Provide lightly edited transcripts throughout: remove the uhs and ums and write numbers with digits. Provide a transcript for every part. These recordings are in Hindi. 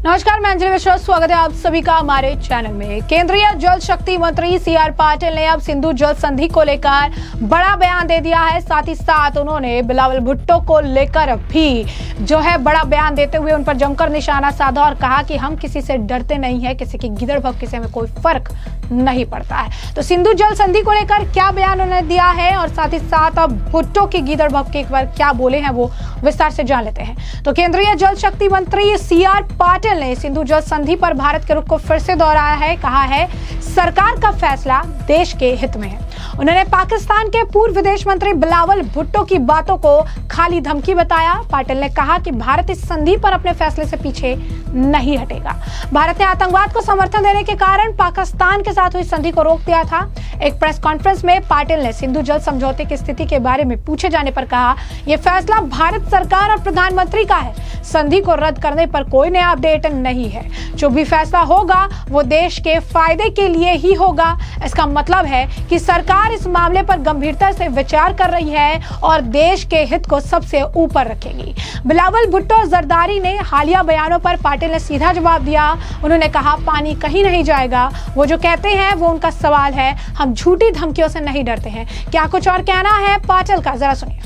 नमस्कार, मैं अंजलि मिश्रा, स्वागत है आप सभी का हमारे चैनल में। केंद्रीय जल शक्ति मंत्री सीआर पाटिल ने अब सिंधु जल संधि को लेकर बड़ा बयान दे दिया है। साथ ही साथ उन्होंने बिलावल भुट्टो को लेकर भी जो है बड़ा बयान देते हुए उन पर जमकर निशाना साधा और कहा कि हम किसी से डरते नहीं है, किसी की गिदड़ भभकी से हमें कोई फर्क नहीं पड़ता है। तो सिंधु जल संधि को लेकर क्या बयान उन्होंने दिया है और साथ ही साथ अब भुट्टो की गिदड़ भभकी पर क्या बोले हैं वो विस्तार से जान लेते हैं। तो केंद्रीय जल शक्ति मंत्री सीआर पाटिल ने सिंधु जल संधि पर भारत के रुख को फिर से दोहराया है। कहा है सरकार का फैसला देश के हित में है। उन्होंने पाकिस्तान के पूर्व विदेश मंत्री बिलावल भुट्टो की बातों को खाली धमकी बताया। पाटिल ने कहा कि भारत इस संधि पर अपने फैसले से पीछे नहीं हटेगा। भारत ने आतंकवाद को समर्थन देने के कारण पाकिस्तान के साथ हुई संधि को रोक दिया था। एक प्रेस कॉन्फ्रेंस में पाटिल ने सिंधु जल समझौते की स्थिति के बारे में पूछे जाने पर कहा, यह फैसला भारत सरकार और प्रधानमंत्री का है। संधि को रद्द करने पर कोई नया अपडेट नहीं है। जो भी फैसला होगा वो देश के फायदे के लिए ही होगा। इसका मतलब है कि सरकार इस मामले पर गंभीरता से विचार कर रही है और देश के हित को सबसे ऊपर रखेगी। बिलावल भुट्टो जरदारी ने हालिया बयानों पर पाटिल ने सीधा जवाब दिया। उन्होंने कहा, पानी कहीं नहीं जाएगा। वो जो कहते हैं वो उनका सवाल है। हम झूठी धमकियों से नहीं डरते हैं। क्या कुछ और कहना है पाटिल का, जरा सुनिए।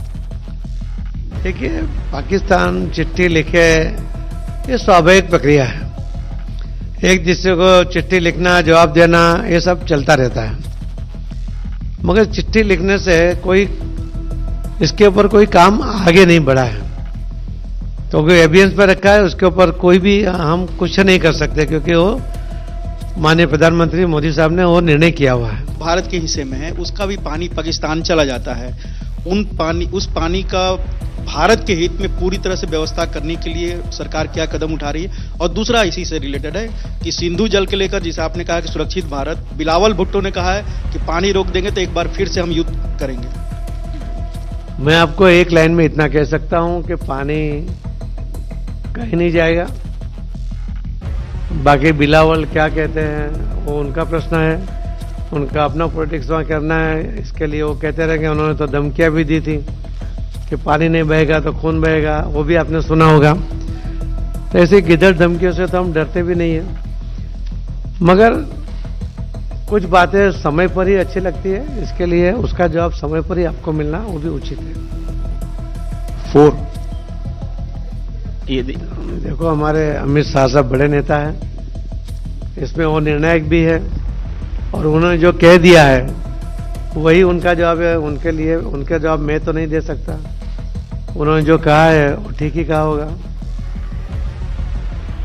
देखिए, पाकिस्तान चिट्ठी लिखे ये स्वाभाविक प्रक्रिया है। एक दूसरे को चिट्ठी लिखना, जवाब देना, ये सब चलता रहता है। मगर चिट्ठी लिखने से कोई इसके ऊपर कोई काम आगे नहीं बढ़ा है। तो कोई एविडेंस पर रखा है, उसके ऊपर कोई भी हम कुछ नहीं कर सकते, क्योंकि वो माननीय प्रधानमंत्री मोदी साहब ने वो निर्णय किया हुआ है। भारत के हिस्से में है, उसका भी पानी पाकिस्तान चला जाता है। उस पानी का भारत के हित में पूरी तरह से व्यवस्था करने के लिए सरकार क्या कदम उठा रही है। और दूसरा इसी से रिलेटेड है कि सिंधु जल के लेकर जिसे आपने कहा कि सुरक्षित भारत, बिलावल भुट्टो ने कहा है कि पानी रोक देंगे तो एक बार फिर से हम युद्ध करेंगे। मैं आपको एक लाइन में इतना कह सकता हूं कि पानी कहीं नहीं जाएगा। बाकी बिलावल क्या कहते हैं वो उनका प्रश्न है, उनका अपना पॉलिटिक्स वहां करना है। इसके लिए वो कहते रहे कि उन्होंने तो धमकियां भी दी थी कि पानी नहीं बहेगा तो खून बहेगा, वो भी आपने सुना होगा। तो ऐसी गिदड़ धमकियों से तो हम डरते भी नहीं है। मगर कुछ बातें समय पर ही अच्छी लगती है, इसके लिए उसका जवाब समय पर ही आपको मिलना वो भी उचित है। ये देखो, हमारे अमित शाह साहब बड़े नेता हैं, इसमें वो निर्णायक भी है और उन्होंने जो कह दिया है वही उनका जवाब है। उनके लिए उनका जवाब मैं तो नहीं दे सकता। उन्होंने जो कहा है वो ठीक ही कहा होगा।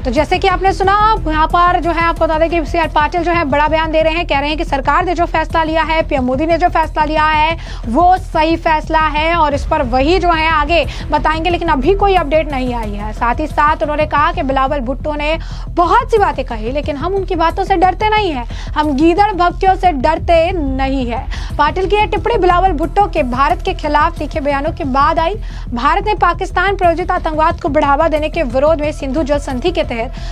तो जैसे कि आपने सुना, यहाँ पर जो है आपको बता दें कि सीआर पाटिल जो है बड़ा बयान दे रहे हैं। कह रहे हैं कि सरकार ने जो फैसला लिया है, पीएम मोदी ने जो फैसला लिया है वो सही फैसला है और इस पर वही जो है आगे बताएंगे, लेकिन अभी कोई अपडेट नहीं आई है। साथ ही साथ उन्होंने कहा कि बिलावल भुट्टो ने बहुत सी बातें कही, लेकिन हम उनकी बातों से डरते नहीं है। हम गीदड़ भभकियों से डरते नहीं है। पाटिल की यह टिप्पणी बिलावल भुट्टो के भारत के खिलाफ तीखे बयानों के बाद आई। भारत ने पाकिस्तान प्रायोजित आतंकवाद को बढ़ावा देने के विरोध में सिंधु जल संधि के तहत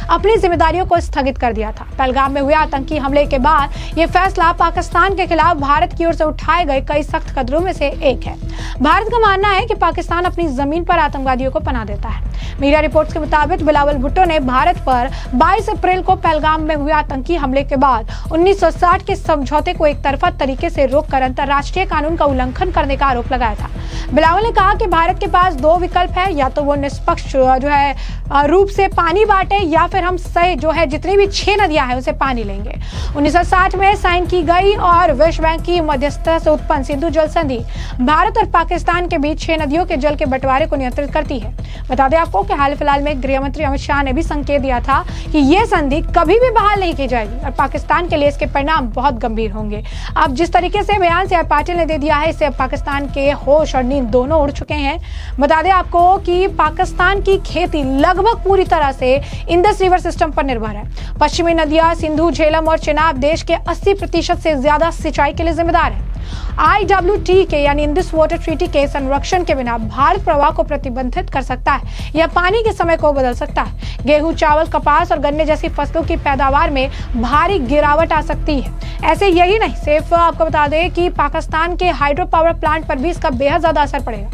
अपनी जिम्मेदारियों को स्थगित कर दिया था। पहलगाम में हुए आतंकी हमले के बाद यह फैसला पाकिस्तान के खिलाफ भारत की ओर से उठाए गए कई सख्त कदमों में से एक है। भारत का मानना है कि पाकिस्तान अपनी जमीन पर आतंकवादियों को पनाह देता है। मीडिया रिपोर्ट्स के मुताबिक बिलावल भुट्टो ने भारत पर 22 अप्रैल को पहलगाम में हुए आतंकी हमले के बाद 1960 के समझौते को एक तरफा तरीके से रोककर अंतर्राष्ट्रीय कानून का उल्लंघन करने का आरोप लगाया था। बिलावल ने कहा कि भारत के पास दो विकल्प है, या तो वो निष्पक्ष जो है रूप से पानी बांटे या फिर हम सही जो है जितनी भी 6 नदियां हैं उसे पानी लेंगे। 1960 में साइन की गई और विश्व बैंक की मध्यस्थता से उत्पन्न सिंधु जल संधि भारत और पाकिस्तान के बीच 6 नदियों के जल के बंटवारे को नियंत्रित करती है। बता दें आपको कि हाल फिलहाल में गृह मंत्री अमित शाह ने भी संकेत दिया था कि यह संधि कभी भी बहाल नहीं की जाएगी और पाकिस्तान के लिए इसके परिणाम बहुत गंभीर होंगे। अब जिस तरीके से बयान सीआर पाटिल ने दे दिया है, इससे पाकिस्तान के होश और नींद दोनों उड़ चुके हैं। बता दें आपको कि पाकिस्तान की खेती लगभग पूरी तरह से इंडस रिवर सिस्टम पर निर्भर है। पश्चिमी नदियां सिंधु, झेलम और चेनाब देश के 80% से ज्यादा सिंचाई के लिए जिम्मेदार है। IWT के यानी इंडस वाटर ट्रीटी के संरक्षण के बिना भारत प्रवाह को प्रतिबंधित कर सकता है या पानी के समय को बदल सकता है। गेहूं, चावल, कपास और गन्ने जैसी फसलों की पैदावार में भारी गिरावट आ सकती है। ऐसे यही नहीं, सिर्फ आपको बता दें कि पाकिस्तान के हाइड्रो पावर प्लांट पर भी इसका बेहद ज्यादा असर पड़ेगा।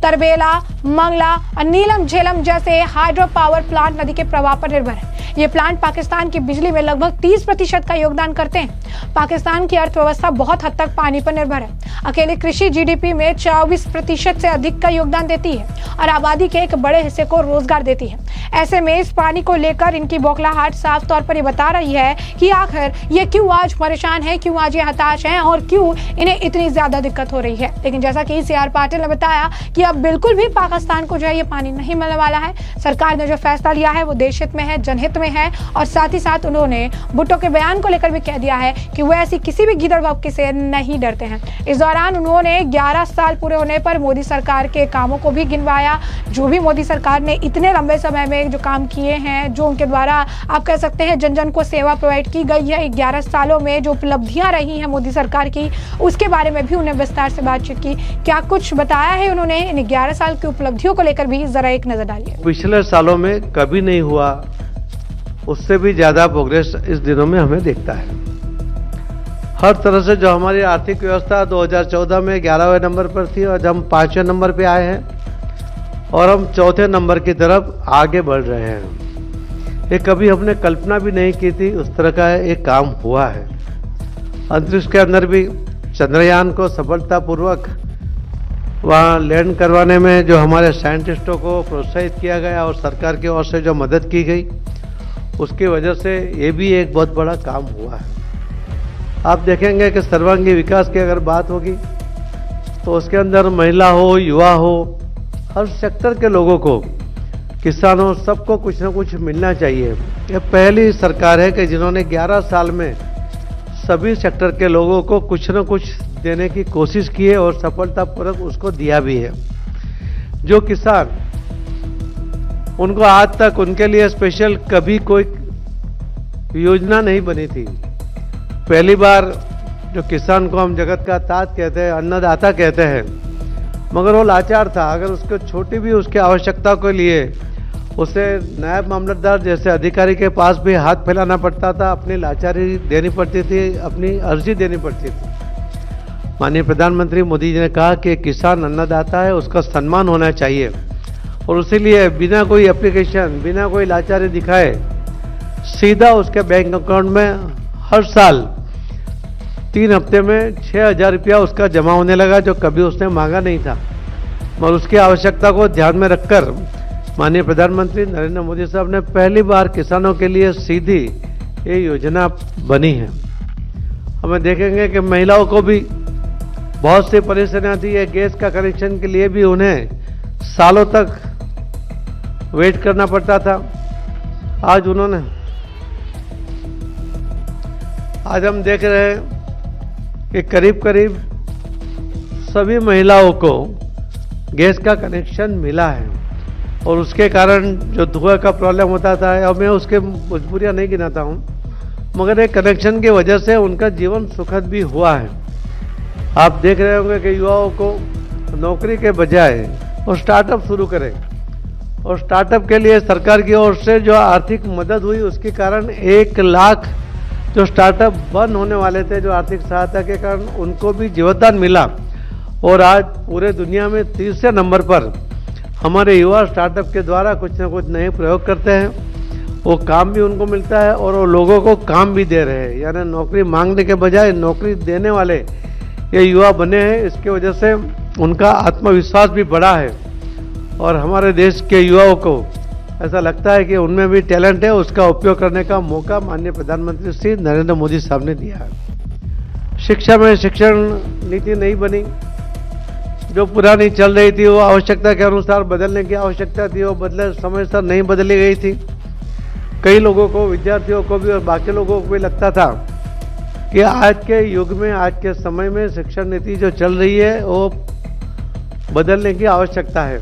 तरबेला, मंगला और नीलम झेलम जैसे हाइड्रो पावर प्लांट नदी के प्रवाह पर निर्भर है। ये प्लांट पाकिस्तान की बिजली में लगभग 30% का योगदान करते हैं। पाकिस्तान की अर्थव्यवस्था बहुत हद तक पानी पर निर्भर है। अकेले कृषि जीडीपी में 24% से अधिक का योगदान देती है और आबादी के एक बड़े हिस्से को रोजगार देती है। ऐसे में इस पानी को लेकर इनकी बौखलाहट साफ तौर पर ये बता रही है कि आखिर ये क्यों आज परेशान है, क्यों आज ये हताश है और क्यों इन्हें इतनी ज्यादा दिक्कत हो रही है। लेकिन जैसा कि CR पाटिल ने बताया कि अब बिल्कुल भी पाकिस्तान को जो है ये पानी नहीं मिलने वाला है। सरकार ने जो फैसला लिया है वो देशहित में है, जनहित में है और साथ ही साथ उन्होंने भुट्टो के बयान को लेकर भी कह दिया है कि वो ऐसी किसी भी गिदड़ बक्के से नहीं डरते हैं। इस दौरान उन्होंने 11 साल पूरे होने पर मोदी सरकार के कामों को भी गिनवाया। जो भी मोदी सरकार ने इतने लंबे समय में जो काम किए हैं, जो उनके द्वारा आप कह सकते हैं जन जन को सेवा प्रोवाइड की गई है, 11 सालों में जो उपलब्धियां रही हैं मोदी सरकार की, उसके बारे में भी उन्हें विस्तार से बातचीत की। क्या कुछ बताया है उन्होंने इन 11 साल की उपलब्धियों को लेकर भी, जरा एक नजर डालिए। पिछले सालों में कभी नहीं हुआ, उससे भी ज्यादा प्रोग्रेस इस दिनों में हमें दिखता है। हर तरह से जो हमारी आर्थिक व्यवस्था 2014 में 11वें नंबर पर थी और हम 5वें नंबर पे आए हैं और हम 4थे नंबर की तरफ आगे बढ़ रहे हैं। ये कभी हमने कल्पना भी नहीं की थी, उस तरह का एक काम हुआ है। अंतरिक्ष के अंदर भी चंद्रयान को सफलतापूर्वक वहाँ लैंड करवाने में जो हमारे साइंटिस्टों को प्रोत्साहित किया गया और सरकार की ओर से जो मदद की गई, उसकी वजह से ये भी एक बहुत बड़ा काम हुआ है। आप देखेंगे कि सर्वांगीण विकास की अगर बात होगी तो उसके अंदर महिला हो, युवा हो, हर सेक्टर के लोगों को, किसानों, सबको कुछ ना कुछ मिलना चाहिए। ये पहली सरकार है कि जिन्होंने 11 साल में सभी सेक्टर के लोगों को कुछ न कुछ देने की कोशिश की है और सफलतापूर्वक उसको दिया भी है। जो किसान, उनको आज तक उनके लिए स्पेशल कभी कोई योजना नहीं बनी थी। पहली बार जो किसान को हम जगत का ताज कहते हैं, अन्नदाता कहते हैं, मगर वो लाचार था। अगर उसको छोटी भी उसकी आवश्यकता के लिए उसे नायब मामलतदार जैसे अधिकारी के पास भी हाथ फैलाना पड़ता था, अपनी लाचारी देनी पड़ती थी, अपनी अर्जी देनी पड़ती थी। माननीय प्रधानमंत्री मोदी जी ने कहा कि किसान अन्नदाता है, उसका सम्मान होना चाहिए और इसीलिए बिना कोई एप्लीकेशन, बिना कोई लाचारी दिखाए सीधा उसके बैंक अकाउंट में हर साल 3 हफ्ते में 6,000 रुपया उसका जमा होने लगा, जो कभी उसने मांगा नहीं था। और उसकी आवश्यकता को ध्यान में रखकर माननीय प्रधानमंत्री नरेंद्र मोदी साहब ने पहली बार किसानों के लिए सीधी ये योजना बनी है। हमें देखेंगे कि महिलाओं को भी बहुत सी परेशानियां थी। ये गैस का कनेक्शन के लिए भी उन्हें सालों तक वेट करना पड़ता था। आज हम देख रहे हैं कि करीब करीब सभी महिलाओं को गैस का कनेक्शन मिला है और उसके कारण जो धुआं का प्रॉब्लम होता था, और मैं उसके मजबूरियां नहीं गिनाता हूं, मगर एक कनेक्शन की वजह से उनका जीवन सुखद भी हुआ है। आप देख रहे होंगे कि युवाओं को नौकरी के बजाय वो स्टार्टअप शुरू करें और स्टार्टअप के लिए सरकार की ओर से जो आर्थिक मदद हुई, उसके कारण 1 लाख जो स्टार्टअप बंद होने वाले थे, जो आर्थिक सहायता के कारण, उनको भी जीवनदान मिला और आज पूरे दुनिया में 3रे नंबर पर हमारे युवा स्टार्टअप के द्वारा कुछ न कुछ नए प्रयोग करते हैं। वो काम भी उनको मिलता है और वो लोगों को काम भी दे रहे हैं, यानी नौकरी मांगने के बजाय नौकरी देने वाले ये युवा बने हैं। इसकी वजह से उनका आत्मविश्वास भी बढ़ा है और हमारे देश के युवाओं को ऐसा लगता है कि उनमें भी टैलेंट है, उसका उपयोग करने का मौका माननीय प्रधानमंत्री श्री नरेंद्र मोदी साहब ने दिया है। शिक्षा में शिक्षण नीति नहीं बनी, जो पुरानी चल रही थी वो आवश्यकता के अनुसार बदलने की आवश्यकता थी, वो समय से नहीं बदली गई थी। कई लोगों को, विद्यार्थियों को भी और बाकी लोगों को भी लगता था कि आज के युग में, आज के समय में शिक्षा नीति जो चल रही है वो बदलने की आवश्यकता है।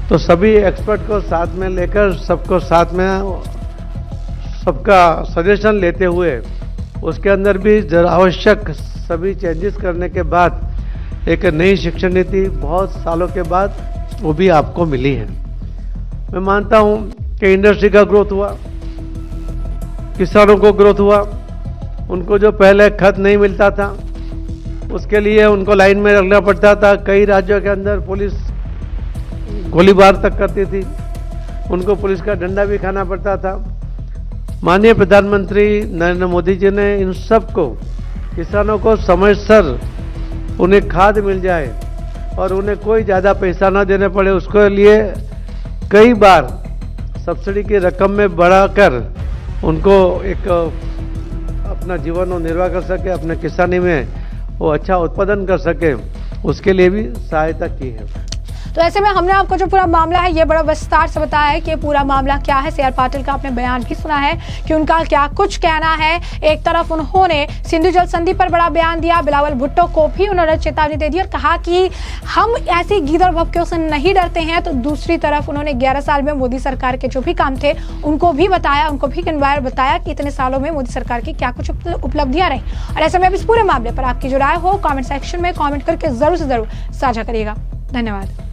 तो सभी एक्सपर्ट को साथ में लेकर, सबको साथ में, सबका सजेशन लेते हुए उसके अंदर भी आवश्यक सभी चेंजेस करने के बाद एक नई शिक्षा नीति बहुत सालों के बाद वो भी आपको मिली है। मैं मानता हूं कि इंडस्ट्री का ग्रोथ हुआ, किसानों को ग्रोथ हुआ। उनको जो पहले खत नहीं मिलता था उसके लिए उनको लाइन में रखना पड़ता था। कई राज्यों के अंदर पुलिस गोलीबार तक करती थी, उनको पुलिस का डंडा भी खाना पड़ता था। माननीय प्रधानमंत्री नरेंद्र मोदी जी ने इन सबको, किसानों को समयसर उन्हें खाद मिल जाए और उन्हें कोई ज़्यादा पैसा ना देने पड़े, उसके लिए कई बार सब्सिडी की रकम में बढ़ाकर उनको एक अपना जीवन वो निर्वाह कर सके, अपने किसानी में वो अच्छा उत्पादन कर सके, उसके लिए भी सहायता की है। तो ऐसे में हमने आपको जो पूरा मामला है ये बड़ा विस्तार से बताया है कि पूरा मामला क्या है। सी आर पाटिल का आपने बयान भी सुना है कि उनका क्या कुछ कहना है। एक तरफ उन्होंने सिंधु जल संधि पर बड़ा बयान दिया, बिलावल भुट्टो को भी उन्होंने चेतावनी दे दी और कहा कि हम ऐसी गीदड़ भभकियों से नहीं डरते हैं। तो दूसरी तरफ उन्होंने 11 साल में मोदी सरकार के जो भी काम थे उनको भी बताया, उनको भी गिनवाया, बताया कि इतने सालों में मोदी सरकार की क्या कुछ उपलब्धियां रही। और ऐसे में अब इस पूरे मामले पर आपकी जो राय हो कॉमेंट सेक्शन में कॉमेंट करके जरूर से जरूर साझा करिएगा। धन्यवाद।